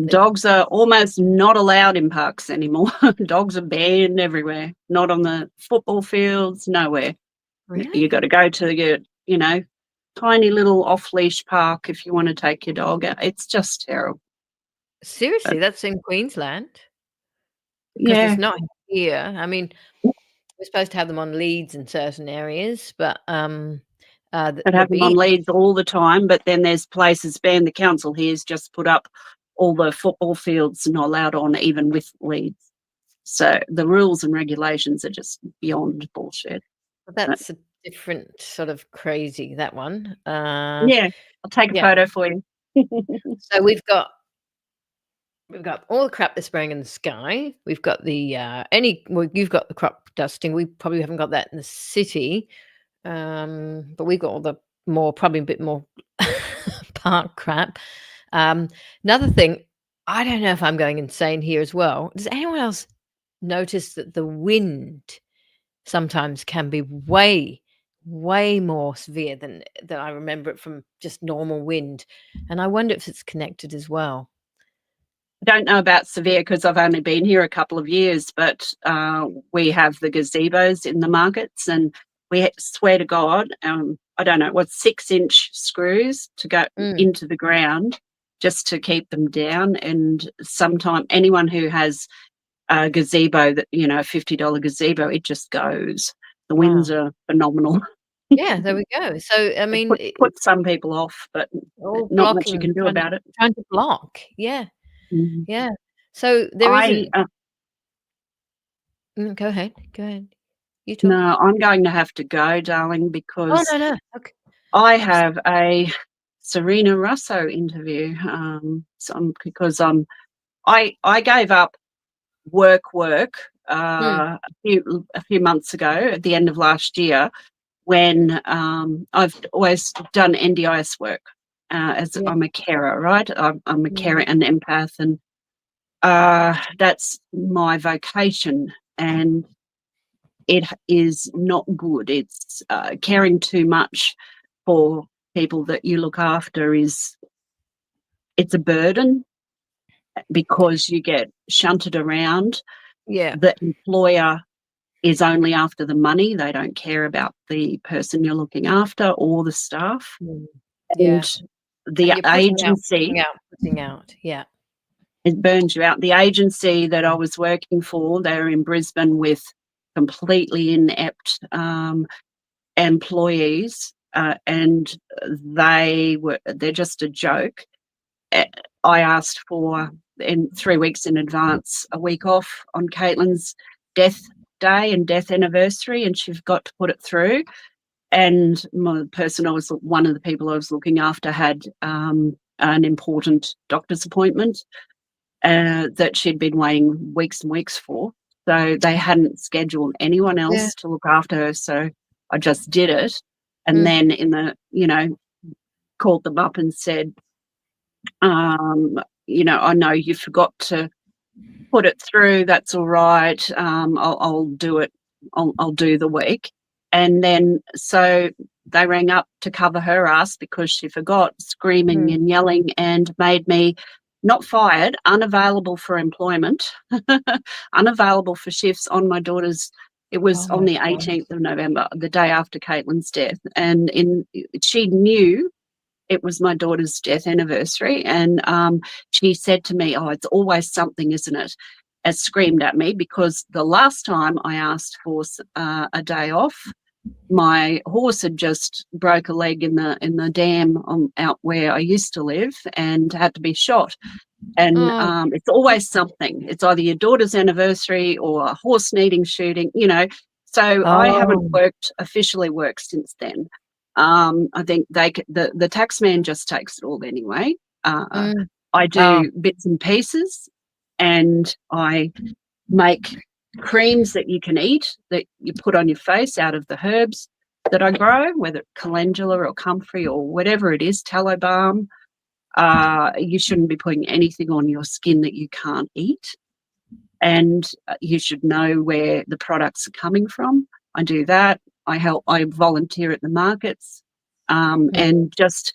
Dogs are almost not allowed in parks anymore. Dogs are banned everywhere, not on the football fields, nowhere. Really? You got to go to your, tiny little off-leash park if you want to take your dog out. It's just terrible. Seriously, that's in Queensland? Because Yeah. it's not here. I mean, we're supposed to have them on leads in certain areas, but I'd have them on leads all the time, but then there's places, the council here has just put up all the football fields not allowed on even with leads. So the rules and regulations are just beyond bullshit. That's a different sort of crazy, that one. Yeah, I'll take a photo for you. So we've got all the crap they're spraying in the sky. We've got you've got the crop dusting. We probably haven't got that in the city, but we've got all the probably a bit more park crap. Another thing, I don't know if I'm going insane here as well. Does anyone else notice that the wind sometimes can be way more severe than I remember it from just normal wind? And I wonder if it's connected as well. Don't know about severe because I've only been here a couple of years, but we have the gazebos in the markets, and we swear to God, I don't know, 6-inch screws to go into the ground just to keep them down. And sometimes anyone who has a gazebo, that a $50 gazebo, it just goes. The winds are phenomenal. Yeah, there we go. So I mean, put some people off, but not much you can do about it. Trying to block, yeah. Mm-hmm. Yeah. So there isn't. Go ahead. You talk. No, I'm going to have to go, darling, because no. Okay. I have a Serena Russo interview. Because I gave up work a few months ago at the end of last year, when I've always done NDIS work. I'm a carer, right? I'm a carer and empath, and that's my vocation, and it is not good. It's caring too much for people that you look after it's a burden, because you get shunted around. Yeah. The employer is only after the money. They don't care about the person you're looking after or the staff. Yeah. And the agency putting out. Yeah. It burns you out. The agency that I was working for, they were in Brisbane with completely inept employees, and they're just a joke. I asked for, in 3 weeks in advance, a week off on Caitlin's death day and death anniversary, and she's got to put it through. And one of the people I was looking after had an important doctor's appointment that she'd been waiting weeks and weeks for. So they hadn't scheduled anyone else to look after her. So I just did it. And then called them up and said, I know you forgot to put it through. That's all right. I'll do it. I'll do the week. And then so they rang up to cover her ass because she forgot, screaming and yelling, and made me not fired, unavailable for employment, unavailable for shifts on my daughter's. It was on the 18th of November, the day after Caitlin's death. And she knew it was my daughter's death anniversary. And she said to me, "Oh, it's always something, isn't it?" And screamed at me because the last time I asked for a day off, my horse had just broke a leg in the dam out where I used to live and had to be shot. And it's always something. It's either your daughter's anniversary or a horse needing shooting, So I haven't officially worked since then. I think the tax man just takes it all anyway. I do bits and pieces, and I make creams that you can eat, that you put on your face out of the herbs that I grow, whether calendula or comfrey or whatever it is, tallow balm. You shouldn't be putting anything on your skin that you can't eat, and you should know where the products are coming from. I do that. I volunteer at the markets, and just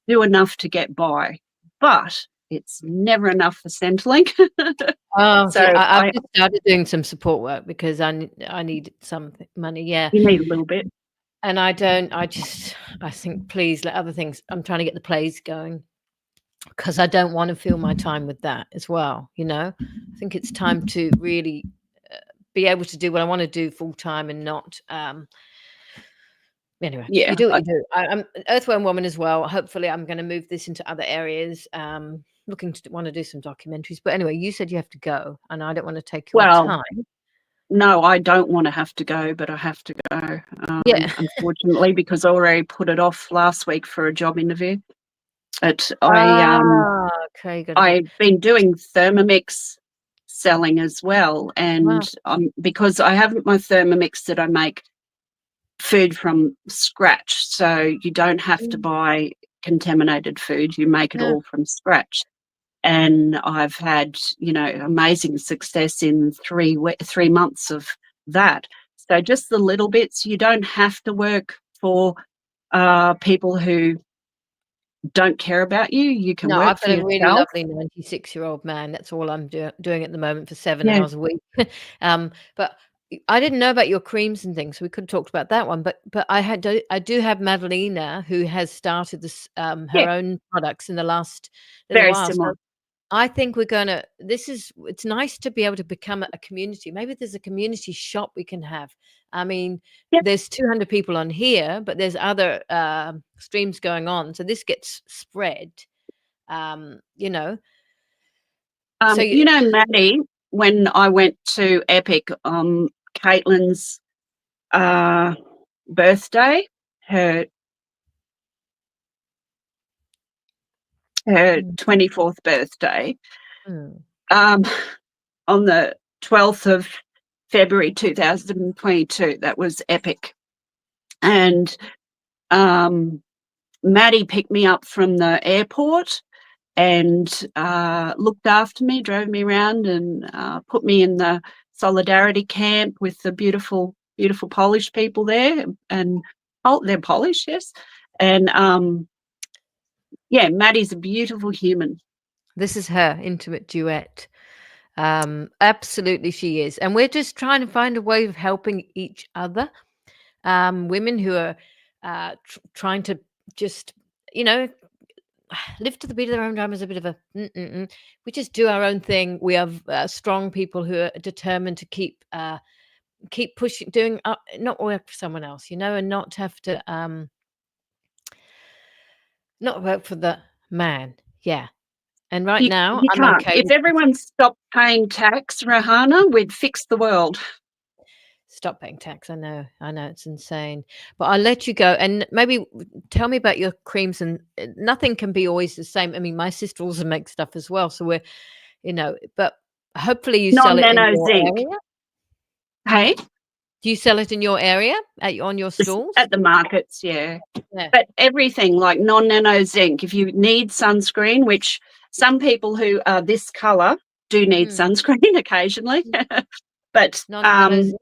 do enough to get by, but it's never enough for Centrelink. So I've just started doing some support work because I need some money. Yeah, you need a little bit, and I think please let other things. I'm trying to get the plays going because I don't want to fill my time with that as well. I think it's time to really be able to do what I want to do full time and not. Anyway, you do what you do. I'm Earthworm Woman as well. Hopefully, I'm going to move this into other areas. Looking to want to do some documentaries. But anyway, you said you have to go, and I don't want to take your time. No, I don't want to have to go, but I have to go. Unfortunately, because I already put it off last week for a job interview. But I've been doing Thermomix selling as well, and because I have my Thermomix that I make food from scratch, so you don't have to buy contaminated food. You make it all from scratch. And I've had, amazing success in 3 months of that. So just the little bits. You don't have to work for people who don't care about you. You can work for yourself. I've got a really lovely 96-year-old man. That's all I'm doing at the moment for 7 hours a week. But I didn't know about your creams and things, so we could have talked about that one. But I do have Madalena, who has started this her own products in the last little while. Similar. So I think we're gonna. It's nice to be able to become a community. Maybe there's a community shop we can have. I mean, there's 200 people on here, but there's other streams going on, so this gets spread. So Maddie, when I went to Epic on Caitlin's birthday, her 24th birthday, on the 12th of February 2022. That was epic. And Maddie picked me up from the airport and looked after me, drove me around, and put me in the solidarity camp with the beautiful, beautiful Polish people there. And they're Polish, yes. And Maddie's a beautiful human. This is her intimate duet. Absolutely, she is. And we're just trying to find a way of helping each other. Women who are trying to just, live to the beat of their own drum is a bit of a we just do our own thing. We have strong people who are determined to keep pushing, doing not work for someone else, and not have to not work for the man. And right now you I'm can't. okay. If everyone stopped paying tax, Rahana, we'd fix the world. Stop paying tax. I know it's insane, but I'll let you go and maybe tell me about your creams. And nothing can be always the same. I mean, my sister also makes stuff as well, so we're, but hopefully you sell it in your area. Hey, Do you sell it in your area on your stalls? at the markets, yeah. Yeah. But everything like non-nano zinc, if you need sunscreen, which some people who are this colour do need sunscreen occasionally, but Non-nano zinc.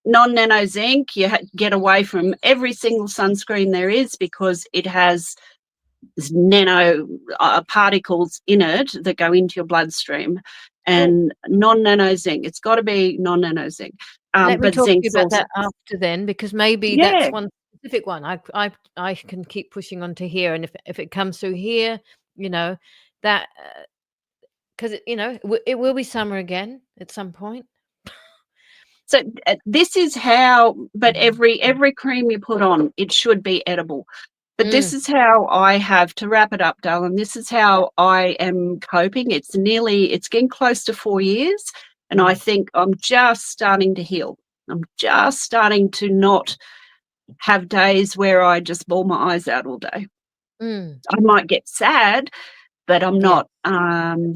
non-nano zinc, you get away from every single sunscreen there is because it has nano particles in it that go into your bloodstream. And non-nano zinc, it's got to be non-nano zinc. Let me But talk to you zinc's about also, that after then, because maybe yeah. that's one specific one. I can keep pushing on to here, and if it comes through here, you know, that because it will be summer again at some point. So this is how, but every cream you put on, it should be edible. But this is how I have, to wrap it up, darling, this is how I am coping. It's getting close to 4 years, and I think I'm just starting to heal. I'm just starting to not have days where I just bawl my eyes out all day. I might get sad, but I'm Yeah. not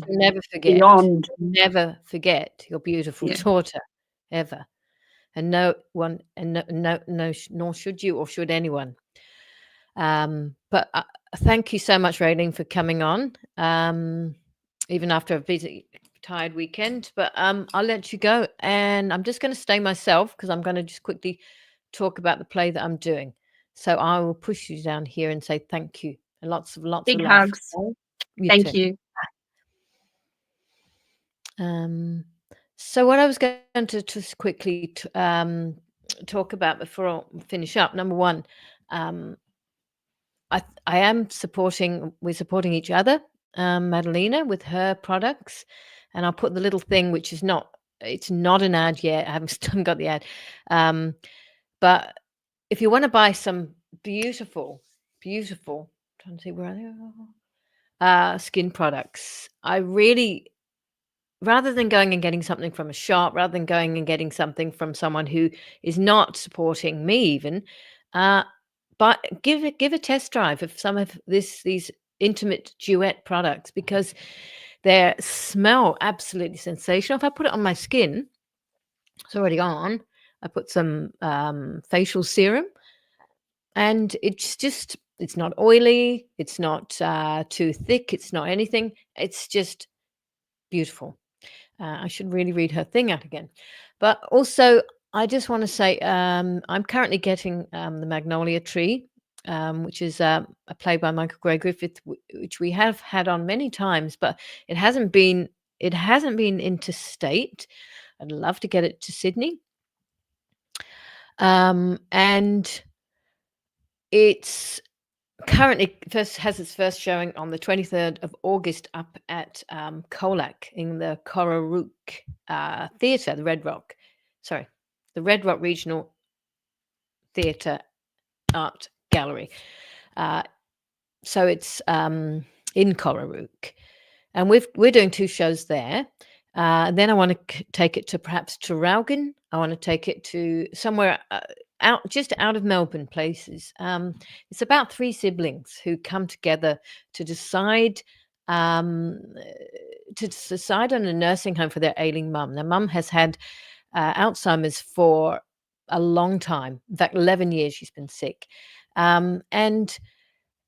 Never forget. beyond. Never forget your beautiful Yeah. daughter, ever. And no one, and no, nor should you, or should anyone. But thank you so much, Raelene, for coming on. Even after a busy, tired weekend, but I'll let you go, and I'm just going to stay myself because I'm going to just quickly talk about the play that I'm doing. So I will push you down here and say thank you, and lots of Big love. hugs. You Thank too. you. So what I was going to just quickly talk about before I finish up. Number one, we're supporting each other, Madalena with her products, and I'll put the little thing which is it's not an ad yet. I haven't got the ad, but if you want to buy some beautiful, trying to see where are they, skin products, I really, rather than going and getting something from a shop, rather than going and getting something from someone who is not supporting me even, but give a test drive of some of these intimate duet products, because they smell absolutely sensational. If I put it on my skin, it's already on. I put some facial serum, and it's not oily, it's not too thick, it's not anything. It's just beautiful. I should really read her thing out again. But also, I just want to say I'm currently getting the Magnolia Tree, which is a play by Michael Gray Griffith, which we have had on many times, but it hasn't been interstate. I'd love to get it to Sydney. And it's currently has its first showing on the 23rd of August up at Colac in the Cororuc Theatre, the Red Rock Regional Theatre Art Gallery. So it's in Cororuc, and we're doing 2 shows there. Then I want to take it to perhaps Traralgon. I want to take it to somewhere out of Melbourne places. It's about 3 siblings who come together to decide on a nursing home for their ailing mum. Their mum has had Alzheimer's for a long time. In fact, 11 years she's been sick. And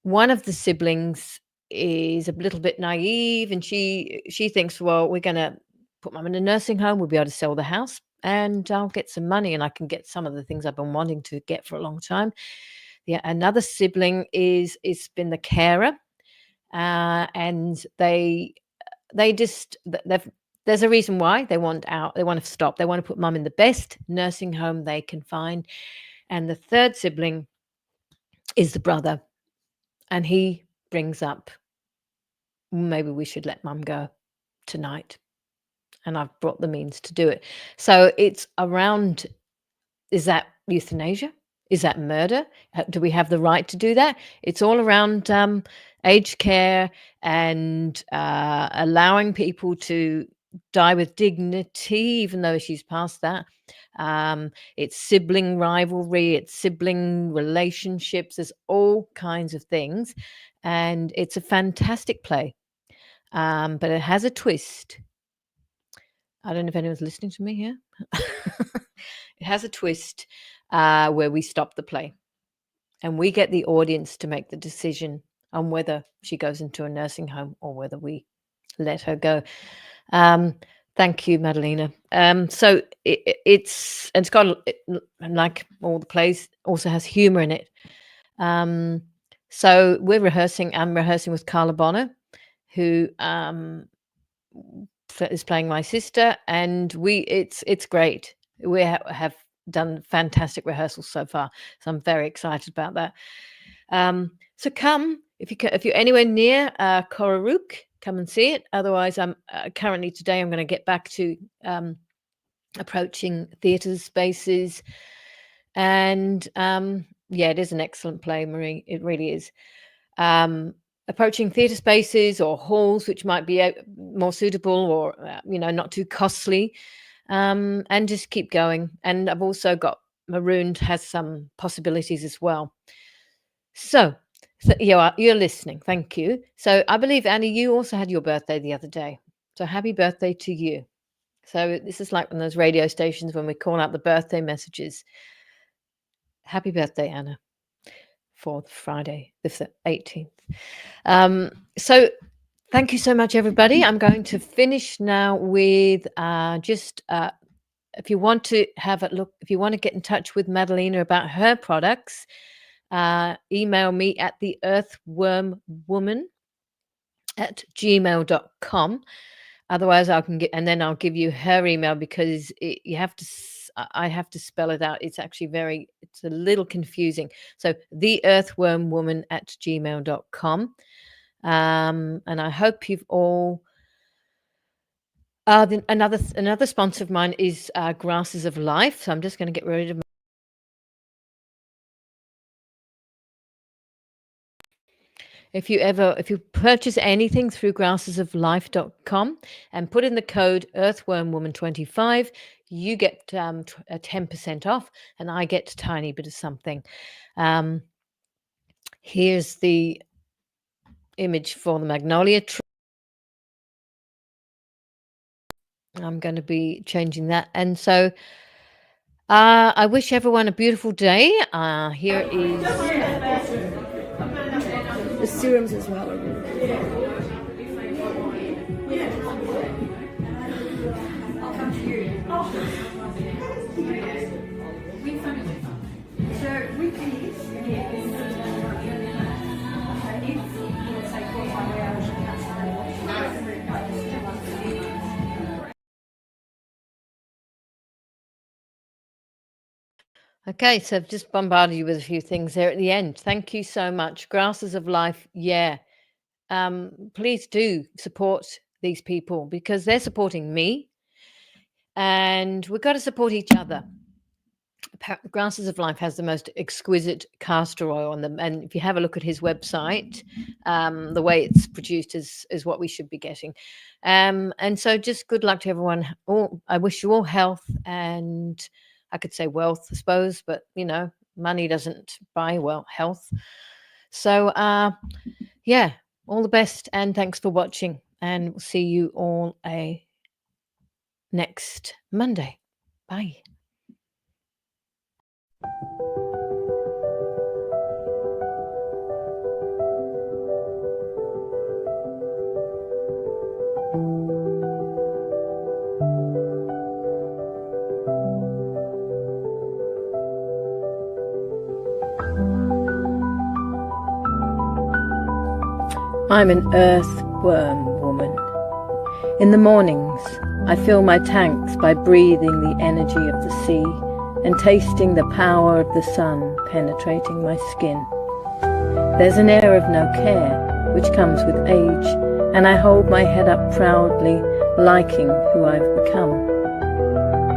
one of the siblings is a little bit naive, and she thinks, well, we're going to put mum in a nursing home. We'll be able to sell the house, and I'll get some money, and I can get some of the things I've been wanting to get for a long time. Yeah, another sibling is been the carer, and there's a reason why they want out. They want to stop. They want to put mum in the best nursing home they can find. And the third sibling is the brother, and he brings up, maybe we should let mum go tonight. And I've brought the means to do it. So it's around, is that euthanasia? Is that murder? Do we have the right to do that? It's all around aged care and allowing people to die with dignity, even though she's past that. It's sibling rivalry, it's sibling relationships, there's all kinds of things. And it's a fantastic play, but it has a twist. I don't know if anyone's listening to me here. It has a twist where we stop the play and we get the audience to make the decision on whether she goes into a nursing home or whether we let her go. Thank you, Madalena. So it's got, like all the plays, also has humor in it. So we're rehearsing. I'm rehearsing with Carla Bonner, who is playing my sister, and it's great. We have done fantastic rehearsals so far, so I'm very excited about that. So come if you're anywhere near Corarook, come and see it. Otherwise, I'm currently today I'm going to get back to approaching theatre spaces, and yeah, it is an excellent play, Marie. It really is. Approaching theatre spaces or halls which might be more suitable or not too costly, and just keep going. And I've also got Marooned has some possibilities as well. So you're listening. Thank you. So I believe, Annie, you also had your birthday the other day. So happy birthday to you. So this is like on those radio stations when we call out the birthday messages. Happy birthday, Anna, for Friday, the 18th. So thank you so much, everybody. I'm going to finish now with if you want to have a look, if you want to get in touch with Madalena about her products, email me at the earthwormwoman@gmail.com. Otherwise, I'll give you her email, because I have to spell it out. It's actually it's a little confusing. So the earthwormwoman@gmail.com. And I hope you've all. Another sponsor of mine is Grasses of Life. So I'm just going to get rid of. If you purchase anything through grassesoflife.com and put in the code earthwormwoman25, you get a 10% off, and I get a tiny bit of something. Here's the image for the magnolia tree. I'm going to be changing that. And so I wish everyone a beautiful day. Here is the serums as well. Okay, so I've just bombarded you with a few things there at the end. Thank you so much. Grasses of Life, yeah. Please do support these people, because they're supporting me, and we've got to support each other. Grasses of Life has the most exquisite castor oil on them, and if you have a look at his website, the way it's produced is what we should be getting. And so just good luck to everyone. I wish you all health, and I could say wealth, I suppose, but money doesn't buy health. So yeah, all the best, and thanks for watching, and we'll see you all next Monday. Bye. I'm an earthworm woman. In the mornings, I fill my tanks by breathing the energy of the sea and tasting the power of the sun penetrating my skin. There's an air of no care, which comes with age, and I hold my head up proudly, liking who I've become.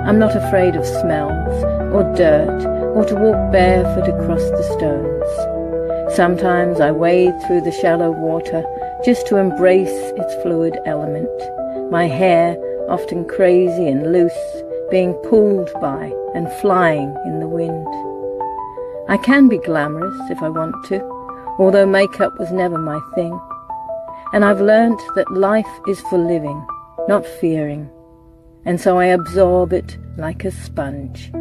I'm not afraid of smells, or dirt, or to walk barefoot across the stones. Sometimes I wade through the shallow water just to embrace its fluid element, my hair often crazy and loose, being pulled by and flying in the wind. I can be glamorous if I want to, although makeup was never my thing. And I've learnt that life is for living, not fearing, and so I absorb it like a sponge.